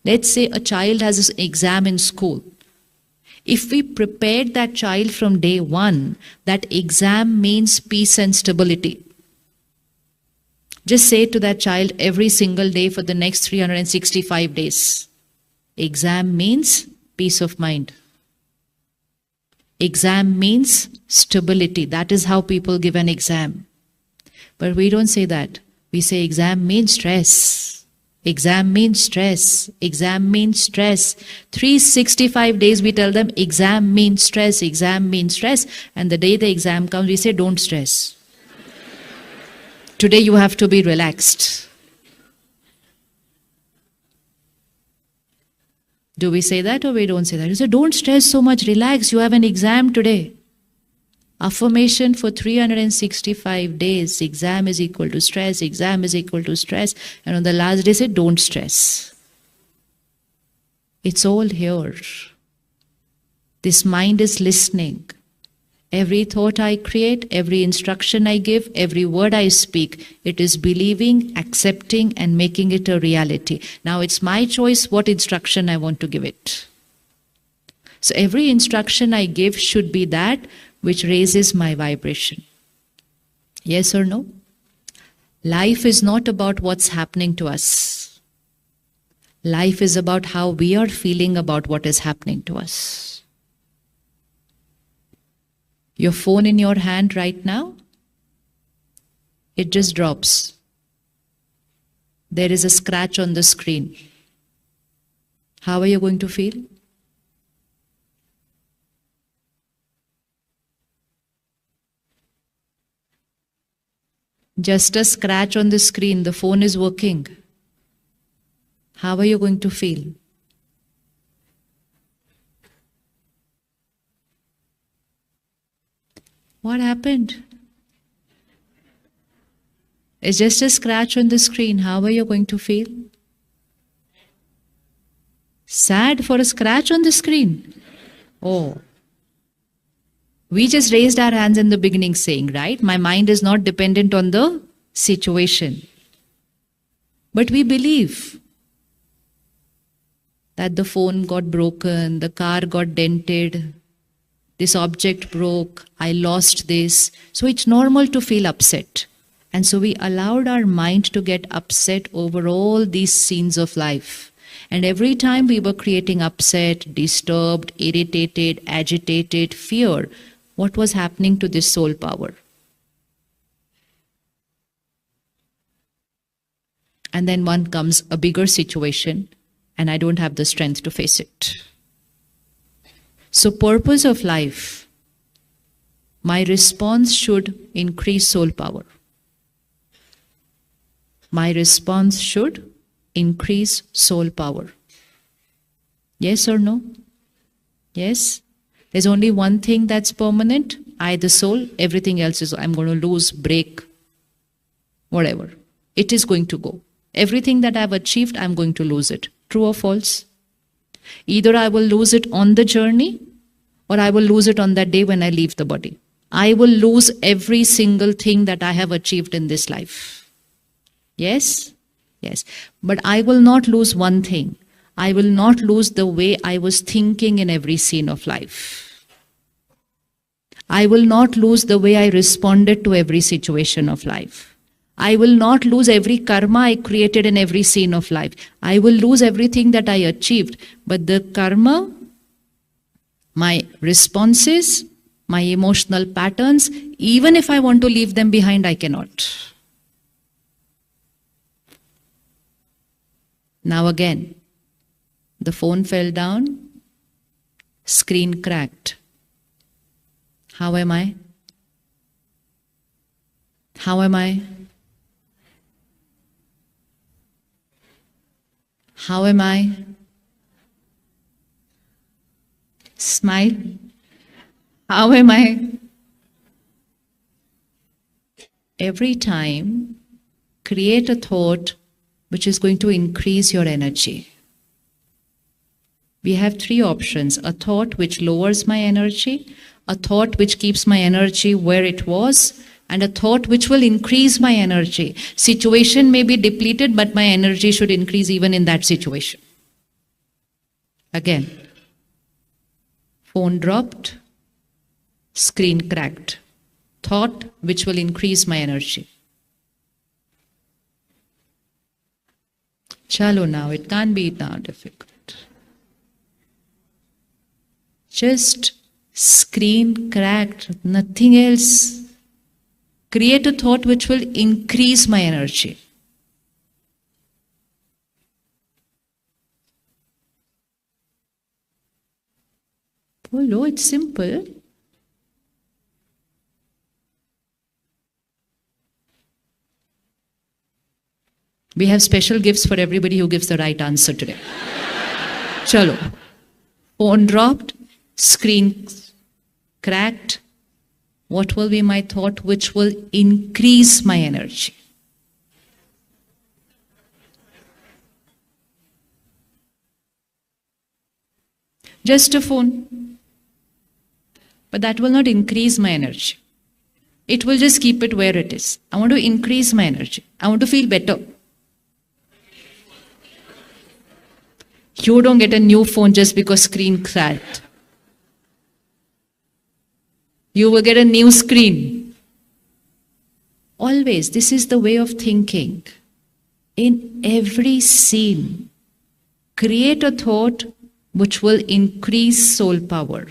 Let's say a child has an exam in school. If we prepared that child from day one, that exam means peace and stability. Just say to that child every single day for the next 365 days, exam means peace of mind. Exam means stability. That is how people give an exam. But we don't say that. We say exam means stress. Exam means stress. Exam means stress. 365 days we tell them exam means stress. Exam means stress. And the day the exam comes, we say don't stress. Today you have to be relaxed. Do we say that or we don't say that? You say don't stress so much, relax, you have an exam today. Affirmation for 365 days. Exam is equal to stress. Exam is equal to stress. And on the last day say don't stress. It's all here. This mind is listening. Every thought I create, every instruction I give, every word I speak, it is believing, accepting, and making it a reality. Now it's my choice what instruction I want to give it. So every instruction I give should be that which raises my vibration. Yes or no? Life is not about what's happening to us. Life is about how we are feeling about what is happening to us. Your phone in your hand right now, it just drops. There is a scratch on the screen. How are you going to feel? Just a scratch on the screen, the phone is working. How are you going to feel? What happened? It's just a scratch on the screen. How are you going to feel? Sad for a scratch on the screen? Oh. We just raised our hands in the beginning saying, right? My mind is not dependent on the situation. But we believe that the phone got broken, the car got dented, this object broke, I lost this. So it's normal to feel upset. And so we allowed our mind to get upset over all these scenes of life. And every time we were creating upset, disturbed, irritated, agitated, fear, what was happening to this soul power? And then one comes a bigger situation and I don't have the strength to face it. So purpose of life, my response should increase soul power. My response should increase soul power. Yes or no? Yes? There's only one thing that's permanent, I the soul, everything else is I'm going to lose, break, whatever. It is going to go. Everything that I've achieved, I'm going to lose it. True or false? Either I will lose it on the journey or I will lose it on that day when I leave the body. I will lose every single thing that I have achieved in this life. Yes? Yes. But I will not lose one thing. I will not lose the way I was thinking in every scene of life. I will not lose the way I responded to every situation of life. I will not lose every karma I created in every scene of life. I will lose everything that I achieved. But the karma, my responses, my emotional patterns, even if I want to leave them behind, I cannot. Now again, the phone fell down, screen cracked. How am I? How am I? How am I? Smile. How am I? Every time, create a thought which is going to increase your energy. We have three options: a thought which lowers my energy, a thought which keeps my energy where it was, and a thought which will increase my energy. Situation may be depleted, but my energy should increase even in that situation. Again, phone dropped, screen cracked. Thought which will increase my energy. Chalo now, it can't be now difficult. Just screen cracked, nothing else. Create a thought which will increase my energy. Polo, it's simple. We have special gifts for everybody who gives the right answer today. Chalo. Phone dropped, screen cracked. What will be my thought which will increase my energy? Just a phone. But that will not increase my energy. It will just keep it where it is. I want to increase my energy. I want to feel better. You don't get a new phone just because screen cracked. You will get a new screen. Always, this is the way of thinking. In every scene, create a thought which will increase soul power.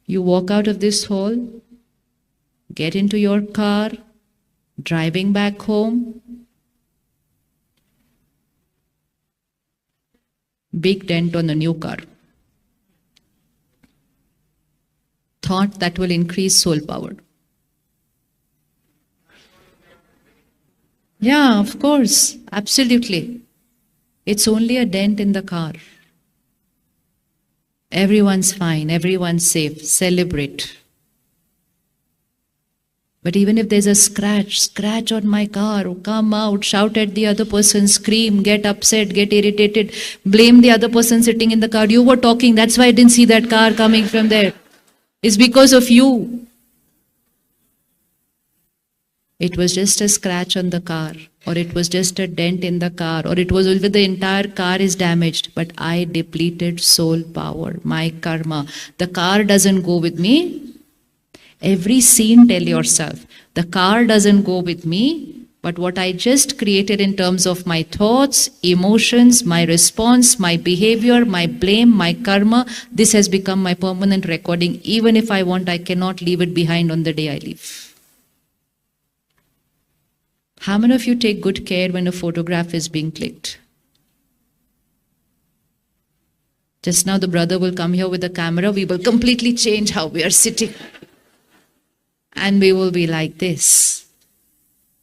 You walk out of this hall, get into your car, driving back home, big dent on the new car. Thought that will increase soul power. Yeah, of course, absolutely. It's only a dent in the car. Everyone's fine, everyone's safe, celebrate. But even if there's a scratch on my car, come out, shout at the other person, scream, get upset, get irritated, blame the other person sitting in the car. You were talking, that's why I didn't see that car coming from there. It's because of you. It was just a scratch on the car, or it was just a dent in the car, or it was even the entire car is damaged, but I depleted soul power, my karma. The car doesn't go with me. Every scene, tell yourself, the car doesn't go with me, but what I just created in terms of my thoughts, emotions, my response, my behavior, my blame, my karma, this has become my permanent recording. Even if I want, I cannot leave it behind on the day I leave. How many of you take good care when a photograph is being clicked? Just now the brother will come here with a camera. We will completely change how we are sitting. And we will be like this.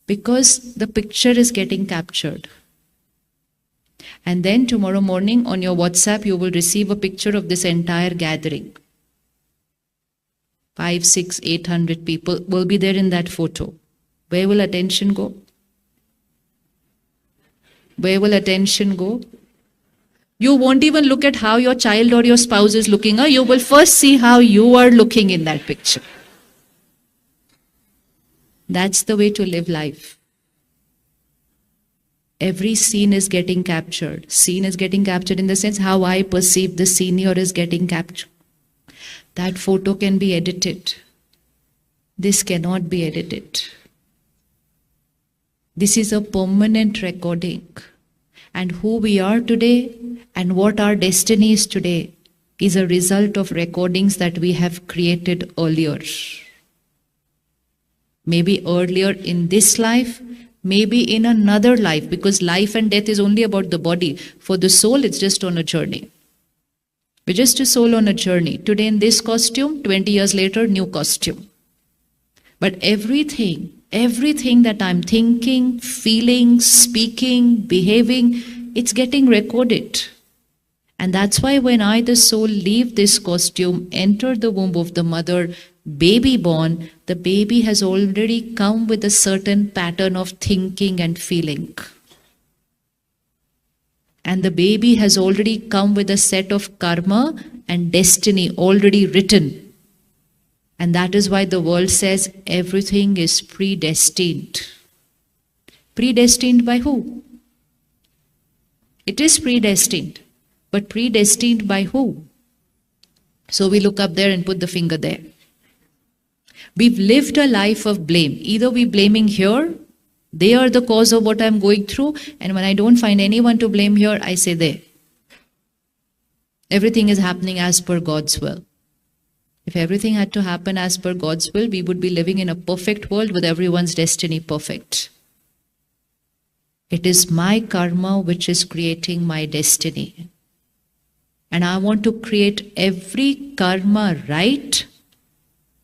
Because the picture is getting captured. And then tomorrow morning on your WhatsApp, you will receive a picture of this entire gathering. 500, 600, 800 people will be there in that photo. Where will attention go? Where will attention go? You won't even look at how your child or your spouse is looking. You will first see how you are looking in that picture. That's the way to live life. Every scene is getting captured. Scene is getting captured in the sense how I perceive the senior is getting captured. That photo can be edited. This cannot be edited. This is a permanent recording. And who we are today and what our destiny is today is a result of recordings that we have created earlier. Maybe earlier in this life, maybe in another life, because life and death is only about the body. For the soul, it's just on a journey. We're just a soul on a journey. Today in this costume, 20 years later, new costume. But everything that I'm thinking, feeling, speaking, behaving, it's getting recorded. And that's why when I, the soul, leave this costume, enter the womb of the mother, baby born, the baby has already come with a certain pattern of thinking and feeling. And the baby has already come with a set of karma and destiny already written. And that is why the world says everything is predestined. Predestined by who? It is predestined. But predestined by who? So we look up there and put the finger there. We've lived a life of blame. Either we're blaming here, they are the cause of what I'm going through, and when I don't find anyone to blame here, I say there. Everything is happening as per God's will. If everything had to happen as per God's will, we would be living in a perfect world with everyone's destiny perfect. It is my karma which is creating my destiny. And I want to create every karma right,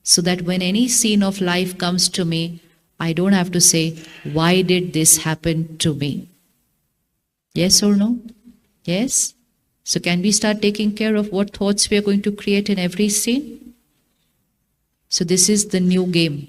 so that when any scene of life comes to me, I don't have to say, why did this happen to me? Yes or no? Yes? So can we start taking care of what thoughts we are going to create in every scene? So this is the new game.